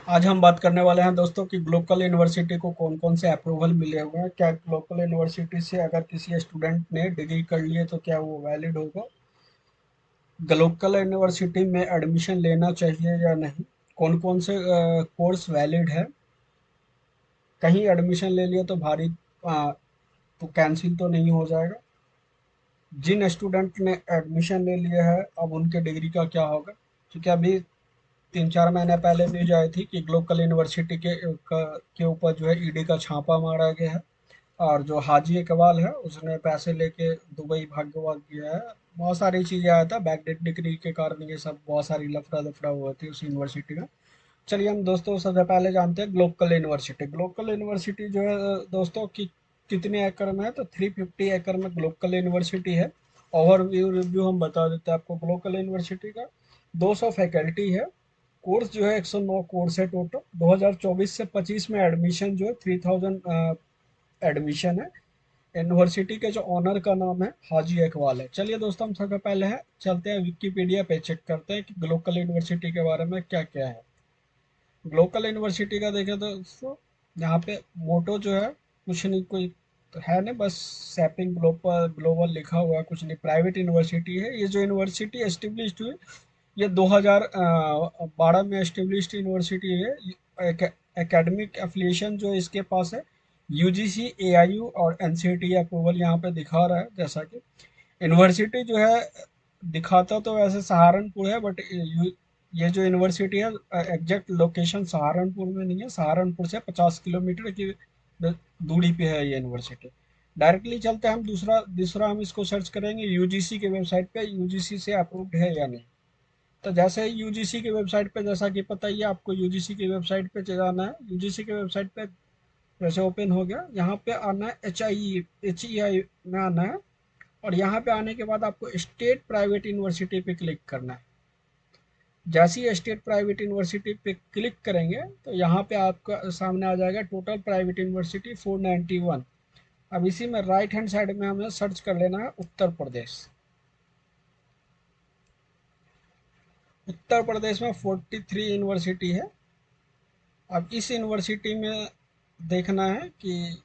आज हम बात करने वाले हैं दोस्तों कि ग्लोबल यूनिवर्सिटी को कौन कौन से अप्रूवल मिले हुए हैं। क्या ग्लोबल यूनिवर्सिटी से अगर किसी स्टूडेंट ने डिग्री कर ली है तो क्या वो वैलिड होगा? ग्लोबल यूनिवर्सिटी में एडमिशन लेना चाहिए या नहीं? कौन कौन से कोर्स वैलिड है? कहीं एडमिशन ले लिया तो भारी तो कैंसिल तो नहीं हो जाएगा? जिन स्टूडेंट ने एडमिशन ले लिया है अब उनके डिग्री का क्या होगा? क्योंकि अभी 3-4 महीने पहले न्यूज आई थी कि ग्लोबल यूनिवर्सिटी के ऊपर जो है ईडी का छापा मारा गया है। और जो हाजी इकबाल है उसने पैसे लेके दुबई भाग गया है। बहुत सारी चीज़ें आया था, बैकडेट डिग्री के कारण ये सब बहुत सारी लफड़ा दफड़ा हुआ थी उस यूनिवर्सिटी में। चलिए हम दोस्तों सबसे पहले जानते हैं ग्लोबल यूनिवर्सिटी। ग्लोबल यूनिवर्सिटी जो है दोस्तों की कितने एकड़ में है, तो 350 एकड़ में ग्लोबल यूनिवर्सिटी है। ओवरव्यू रिव्यू हम बता देते हैं आपको ग्लोबल यूनिवर्सिटी का। 200 फैकल्टी है। कोर्स जो है 109 कोर्स है टोटल। 2024 से 25 में एडमिशन जो है 3000 एडमिशन है। यूनिवर्सिटी के जो ऑनर का नाम है हाजी इकबाल है। चलिए दोस्तों हम सबसे पहले है चलते हैं विकिपीडिया पे, चेक करते हैं कि ग्लोबल यूनिवर्सिटी के बारे में क्या क्या है। ग्लोबल यूनिवर्सिटी का देखें तो दोस्तों यहाँ पे मोटो जो है कुछ नहीं, कोई तो है नहीं, बस सैपिंग ग्लोबल ग्लोबल लिखा हुआ है, कुछ नहीं। प्राइवेट यूनिवर्सिटी है। ये जो यूनिवर्सिटी एस्टेब्लिश्ड हुई ये 2012 में एस्टेब्लिश्ड यूनिवर्सिटी है। एकेडमिक एफिलिएशन जो इसके पास है यूजीसी, एआईयू और एनसीटी अप्रूवल यहाँ पे दिखा रहा है। जैसा कि यूनिवर्सिटी जो है दिखाता तो वैसे सहारनपुर है, बट ये जो यूनिवर्सिटी है एग्जैक्ट लोकेशन सहारनपुर में नहीं है। सहारनपुर से 50 किलोमीटर की दूरी पे है ये यूनिवर्सिटी। डायरेक्टली चलते हैं हम दूसरा दूसरा हम इसको सर्च करेंगे यूजीसी के वेबसाइट पे, यूजीसी से अप्रूव्ड है या नहीं। तो जैसे यूजीसी की वेबसाइट पे, जैसा कि पता ही है आपको, यूजीसी की वेबसाइट पे जाना है। यूजीसी की वेबसाइट पे जैसे ओपन हो गया, यहाँ पे आना है एच ई आई में आना है। और यहाँ पे आने के बाद आपको स्टेट प्राइवेट यूनिवर्सिटी पे क्लिक करना है। जैसे ही स्टेट प्राइवेट यूनिवर्सिटी पे क्लिक करेंगे तो यहाँ पे आपका सामने आ जाएगा टोटल प्राइवेट यूनिवर्सिटी 491। अब इसी में राइट हैंड साइड में हमें सर्च कर लेना है उत्तर प्रदेश। उत्तर प्रदेश में 43 यूनिवर्सिटी है। अब इस यूनिवर्सिटी में देखना है कि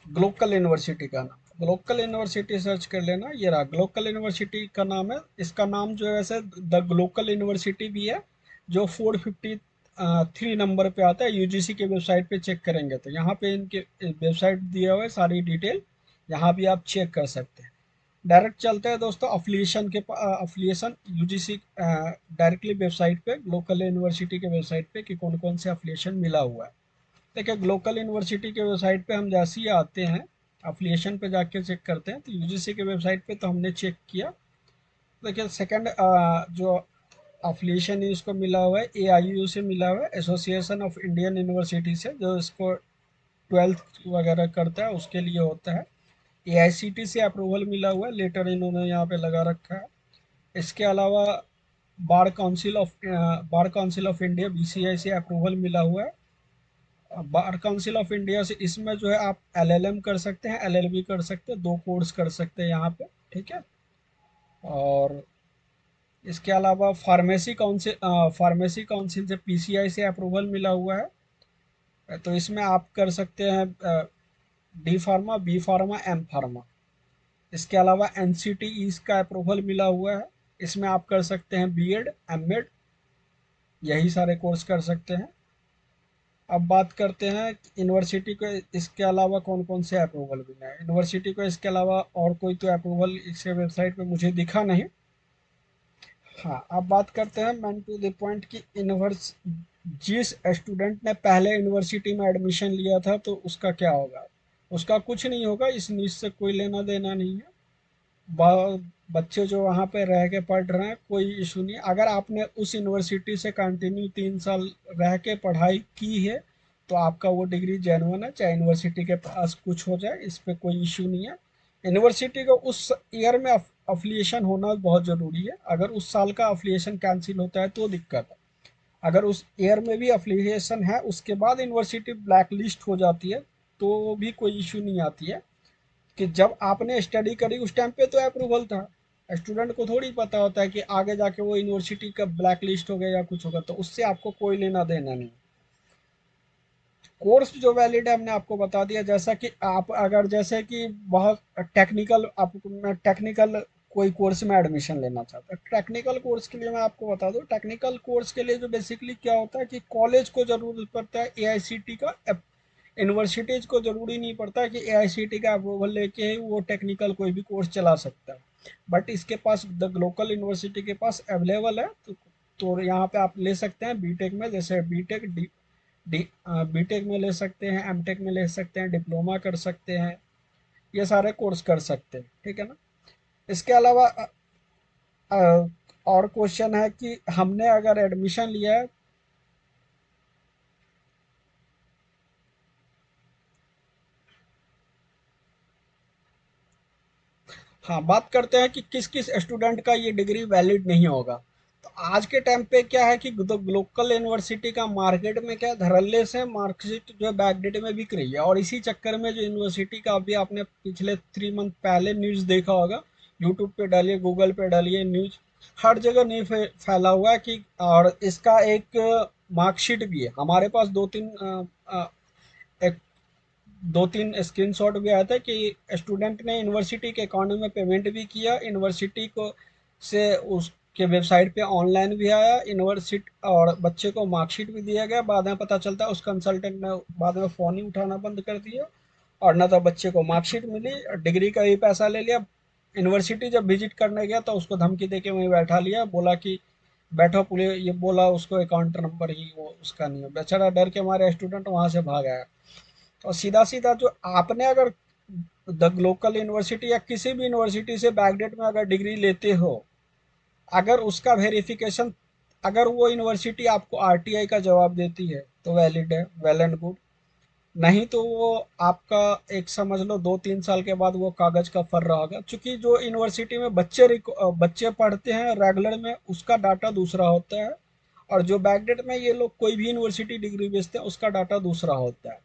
ग्लोबल यूनिवर्सिटी का नाम, ग्लोबल यूनिवर्सिटी सर्च कर लेना। ये रहा ग्लोबल यूनिवर्सिटी का नाम है। इसका नाम जो है वैसे द ग्लोबल यूनिवर्सिटी भी है, जो 453 नंबर पे आता है। यूजीसी के वेबसाइट पे चेक करेंगे तो यहाँ पे इनके वेबसाइट दिया हुआ है, सारी डिटेल यहाँ भी आप चेक कर सकते हैं। डायरेक्ट चलते हैं दोस्तों अफिलिएशन के अफिलिएशन यूजीसी डायरेक्टली वेबसाइट पे, ग्लोबल यूनिवर्सिटी के वेबसाइट पे कि कौन कौन से अफिलिएशन मिला हुआ है। देखिए ग्लोबल यूनिवर्सिटी के वेबसाइट पे हम जैसे ही आते हैं, अफिलिएशन पे जाके चेक करते हैं, तो यूजीसी के वेबसाइट पे तो हमने चेक किया। देखिए सेकंड जो अफिलिएशन है इसको मिला हुआ है एआईयू से, मिला हुआ है एसोसिएशन ऑफ इंडियन यूनिवर्सिटी से, जो इसको 12th वगैरह करता है उसके लिए होता है। एआईसीटी से अप्रूवल मिला हुआ है, लेटर इन्होंने यहाँ पे लगा रखा है। इसके अलावा bar council of India BCI से अप्रूवल मिला हुआ है। बार काउंसिल ऑफ इंडिया से इसमें जो है आप एलएलएम कर सकते हैं, एलएलबी कर सकते हैं, 2 कोर्स कर सकते हैं यहाँ पे। ठीक है। और इसके अलावा फार्मेसी काउंसिल से पीसीआई से अप्रूवल मिला हुआ है। तो इसमें आप कर सकते हैं D pharma, B pharma, M pharma. इसके अलावा एनसीटी का अप्रूवल मिला हुआ है। इसमें आप कर सकते हैं बीएड, एमएड, यही सारे कोर्स कर सकते हैं। अब बात करते हैं यूनिवर्सिटी को इसके अलावा कौन कौन से अप्रूवल मिले हैं। यूनिवर्सिटी को इसके अलावा और कोई तो अप्रूवल इसके वेबसाइट पे मुझे दिखा नहीं। हाँ, अब बात करते हैं मैन टू द पॉइंट की यूनिवर्स जिस स्टूडेंट ने पहले यूनिवर्सिटी में एडमिशन लिया था तो उसका क्या होगा? उसका कुछ नहीं होगा, इस न्यूज़ से कोई लेना देना नहीं है। बच्चे जो वहाँ पे रह के पढ़ रहे हैं कोई इशू नहीं। अगर आपने उस यूनिवर्सिटी से कंटिन्यू 3 साल रह के पढ़ाई की है तो आपका वो डिग्री जेन्युइन है, चाहे यूनिवर्सिटी के पास कुछ हो जाए, इस पे कोई इशू नहीं है। यूनिवर्सिटी को उस ईयर में अफिलिएशन होना बहुत ज़रूरी है। अगर उस साल का अफिलिएशन कैंसिल होता है तो दिक्कत है। अगर उस ईयर में भी अफिलिएशन है उसके बाद यूनिवर्सिटी ब्लैक लिस्ट हो जाती है तो भी कोई इशू नहीं आती है। कि जब आपने स्टडी करी उस टाइम पे तो अप्रूवल था, स्टूडेंट को थोड़ी पता होता है कि आगे जाके वो यूनिवर्सिटी का ब्लैक लिस्ट हो गया या कुछ होगा, तो उससे आपको कोई लेना देना नहीं। कोर्स जो वैलिड है हमने आपको बता दिया। जैसा कि आप अगर जैसे कि बहुत टेक्निकल, आपको मैं टेक्निकल कोई कोर्स में एडमिशन लेना चाहता हूँ, टेक्निकल कोर्स के लिए मैं आपको बता दूं, टेक्निकल कोर्स के लिए जो बेसिकली क्या होता है कि कॉलेज को जरूरत पड़ता है एआईसीटी का, यूनिवर्सिटीज को जरूरी नहीं पड़ता कि एआईसीटी का अप्रूवल लेके ही वो टेक्निकल कोई भी कोर्स चला सकता है। बट इसके पास द लोकल यूनिवर्सिटी के पास अवेलेबल है, तो यहाँ पे आप ले सकते हैं बीटेक में, जैसे बीटेक बीटेक में ले सकते हैं, एमटेक में ले सकते हैं, डिप्लोमा कर सकते हैं, ये सारे कोर्स कर सकते हैं, ठीक है ना। इसके अलावा अ, और क्वेश्चन है कि हमने अगर एडमिशन लिया है। हाँ, बात करते हैं कि किस किस स्टूडेंट का ये डिग्री वैलिड नहीं होगा। तो आज के टाइम पे क्या है कि लोकल यूनिवर्सिटी का मार्केट में क्या धड़ल्ले से मार्कशीट जो है बैकडेट में बिक रही है, और इसी चक्कर में जो यूनिवर्सिटी का अभी आपने पिछले 3 मंथ पहले न्यूज़ देखा होगा, यूट्यूब पे डालिए, गूगल पे डालिए, न्यूज़ हर जगह नहीं फैला हुआ है कि, और इसका एक मार्कशीट भी है हमारे पास, एक 2-3 स्क्रीनशॉट भी आया था कि स्टूडेंट ने यूनिवर्सिटी के अकाउंट में पेमेंट भी किया, यूनिवर्सिटी को से उसके वेबसाइट पे ऑनलाइन भी आया यूनिवर्सिटी, और बच्चे को मार्कशीट भी दिया गया। बाद में पता चलता है उस कंसल्टेंट ने बाद में फ़ोन ही उठाना बंद कर दिया, और ना तो बच्चे को मार्कशीट मिली, डिग्री का भी पैसा ले लिया। यूनिवर्सिटी जब विजिट करने गया तो उसको धमकी दे के वहीं बैठा लिया, बोला कि बैठो, पुलिस ये बोला उसको अकाउंट नंबर ही वो उसका नहीं है। बेचारा डर के मारे स्टूडेंट वहां से भाग आया। और सीधा सीधा जो आपने अगर द लोकल यूनिवर्सिटी या किसी भी यूनिवर्सिटी से बैकडेट में अगर डिग्री लेते हो, अगर उसका वेरिफिकेशन, अगर वो यूनिवर्सिटी आपको आरटीआई का जवाब देती है तो वैलिड है, वेल एंड गुड। नहीं तो वो आपका एक समझ लो 2-3 साल के बाद वो कागज का फर रहा होगा, क्योंकि जो यूनिवर्सिटी में बच्चे पढ़ते हैं रेगुलर में उसका डाटा दूसरा होता है, और जो बैकडेट में ये लोग कोई भी यूनिवर्सिटी डिग्री बेचते हैं उसका डाटा दूसरा होता है।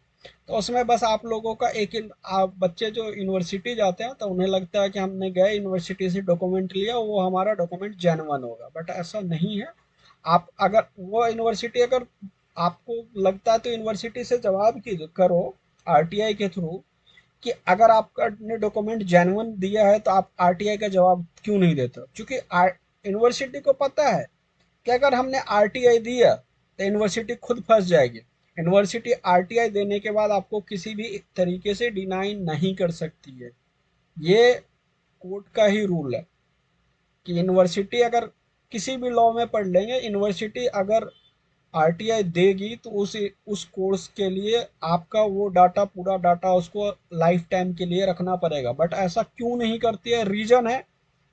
तो उसमें बस आप लोगों का आप बच्चे जो यूनिवर्सिटी जाते हैं तो उन्हें लगता है कि हमने गए यूनिवर्सिटी से डॉक्यूमेंट लिया, वो हमारा डॉक्यूमेंट जेन्युइन होगा, बट ऐसा नहीं है। आप अगर वो यूनिवर्सिटी अगर आपको लगता है तो यूनिवर्सिटी से जवाब की करो आरटीआई के थ्रू, कि अगर आपका ने डॉक्यूमेंट जेन्युइन दिया है तो आप आरटीआई का जवाब क्यों नहीं देते हो? क्योंकि यूनिवर्सिटी को पता है कि अगर हमने आरटीआई दिया तो यूनिवर्सिटी खुद फंस जाएगी। यूनिवर्सिटी आरटीआई देने के बाद आपको किसी भी तरीके से डिनाई नहीं कर सकती है। ये कोर्ट का ही रूल है कि यूनिवर्सिटी अगर किसी भी लॉ में पढ़ लेंगे, यूनिवर्सिटी अगर आरटीआई देगी तो उस कोर्स के लिए आपका वो डाटा, पूरा डाटा उसको लाइफ टाइम के लिए रखना पड़ेगा। बट ऐसा क्यों नहीं करती है? रीजन है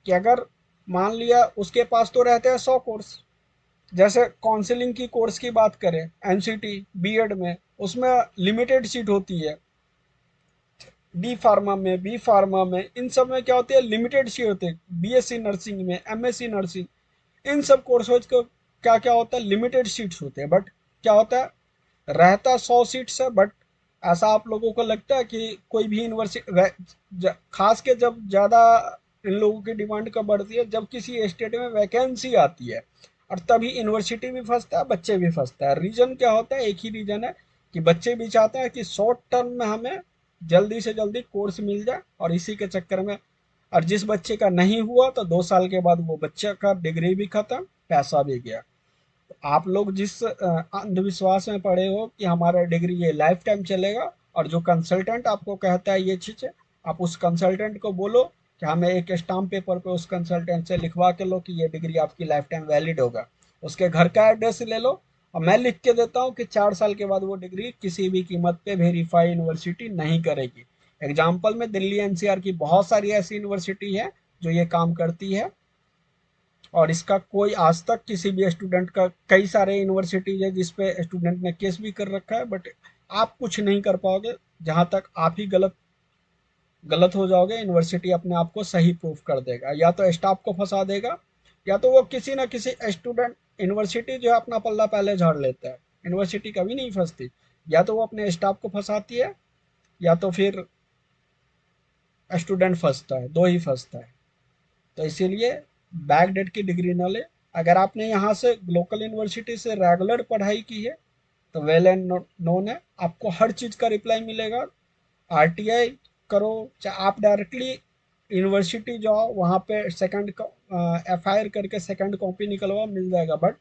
कि अगर मान लिया उसके पास तो रहते हैं 100 कोर्स, जैसे काउंसलिंग की कोर्स की बात करें, एनसीटी बीएड में, उसमें लिमिटेड सीट होती है। डी फार्मा में, बी फार्मा में, इन सब में क्या होती है, लिमिटेड सीट होते हैं। बीएससी नर्सिंग में, एमएससी नर्सिंग, इन सब कोर्सेज को क्या क्या होता है, लिमिटेड सीट्स होते हैं। बट क्या होता है, रहता 100 सीट्स है, बट ऐसा आप लोगों को लगता है कि कोई भी यूनिवर्सिटी, खास के जब ज़्यादा इन लोगों की डिमांड कब बढ़ती है, जब किसी स्टेट में वैकेंसी आती है, और तभी यूनिवर्सिटी भी फंसता है, बच्चे भी फंसता है। रीज़न क्या होता है, एक ही रीज़न है कि बच्चे भी चाहते हैं कि शॉर्ट टर्म में हमें जल्दी से जल्दी कोर्स मिल जाए, और इसी के चक्कर में, और जिस बच्चे का नहीं हुआ तो 2 साल के बाद वो बच्चे का डिग्री भी खत्म, पैसा भी गया। आप लोग जिस अंधविश्वास में पड़े हो कि हमारा डिग्री ये लाइफ टाइम चलेगा, और जो कंसल्टेंट आपको कहता है ये चीज़, आप उस कंसल्टेंट को बोलो कि हमें एक स्टाम्प पेपर पे उस कंसल्टेंट से लिखवा के लो कि ये डिग्री आपकी लाइफ टाइम वैलिड होगा। उसके घर का एड्रेस ले लो, और मैं लिख के देता हूँ कि 4 साल के बाद वो डिग्री किसी भी कीमत पे वेरीफाई यूनिवर्सिटी नहीं करेगी। एग्जाम्पल में दिल्ली एनसीआर की बहुत सारी ऐसी यूनिवर्सिटी है जो ये काम करती है, और इसका कोई आज तक किसी भी स्टूडेंट का, कई सारे यूनिवर्सिटीज है जिस पे स्टूडेंट ने केस भी कर रखा है, बट आप कुछ नहीं कर पाओगे जहां तक आप ही गलत गलत हो जाओगे। यूनिवर्सिटी अपने आप को सही प्रूफ कर देगा, या तो स्टाफ को फंसा देगा, या तो वो किसी ना किसी स्टूडेंट, यूनिवर्सिटी जो है अपना पल्ला पहले झाड़ लेता है, यूनिवर्सिटी कभी नहीं फंसती। या तो वो अपने स्टाफ को फंसाती है, या तो फिर स्टूडेंट फंसता है, दो ही फंसता है। तो इसीलिए बैक डेट की डिग्री ना ले। अगर आपने यहाँ से लोकल यूनिवर्सिटी से रेगुलर पढ़ाई की है तो वेल एंड नोन है, आपको हर चीज़ का रिप्लाई मिलेगा। आरटीआई करो, चाहे आप डायरेक्टली यूनिवर्सिटी जाओ, वहाँ पे सेकंड एफआईआर करके सेकंड कॉपी निकलवाओ, मिल जाएगा। बट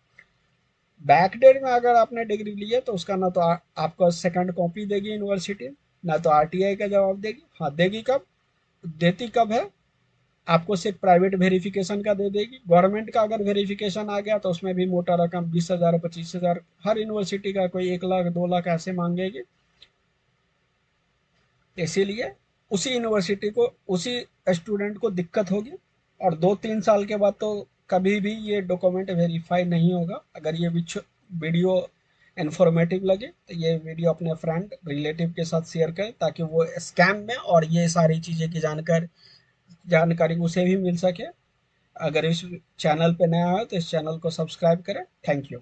बैकडेट में अगर आपने डिग्री ली है तो उसका ना तो आपको सेकंड कॉपी देगी यूनिवर्सिटी, ना तो आरटीआई का जवाब देगी। हाँ देगी कब, देती कब है, आपको सिर्फ प्राइवेट वेरिफिकेशन का दे देगी। गवर्नमेंट का अगर वेरिफिकेशन आ गया तो उसमें भी मोटा रकम 20,000 25,000, हर यूनिवर्सिटी का कोई 1 लाख 2 लाख ऐसे मांगेगी। इसीलिए उसी यूनिवर्सिटी को, उसी स्टूडेंट को दिक्कत होगी। और 2-3 साल के बाद तो कभी भी ये डॉक्यूमेंट वेरीफाई नहीं होगा। अगर ये वीडियो इन्फॉर्मेटिव लगे तो ये वीडियो अपने फ्रेंड रिलेटिव के साथ शेयर करें, ताकि वो स्कैम में और ये सारी चीज़ें की जानकारी उसे भी मिल सके। अगर इस चैनल पे नया हो तो इस चैनल को सब्सक्राइब करें। Thank you.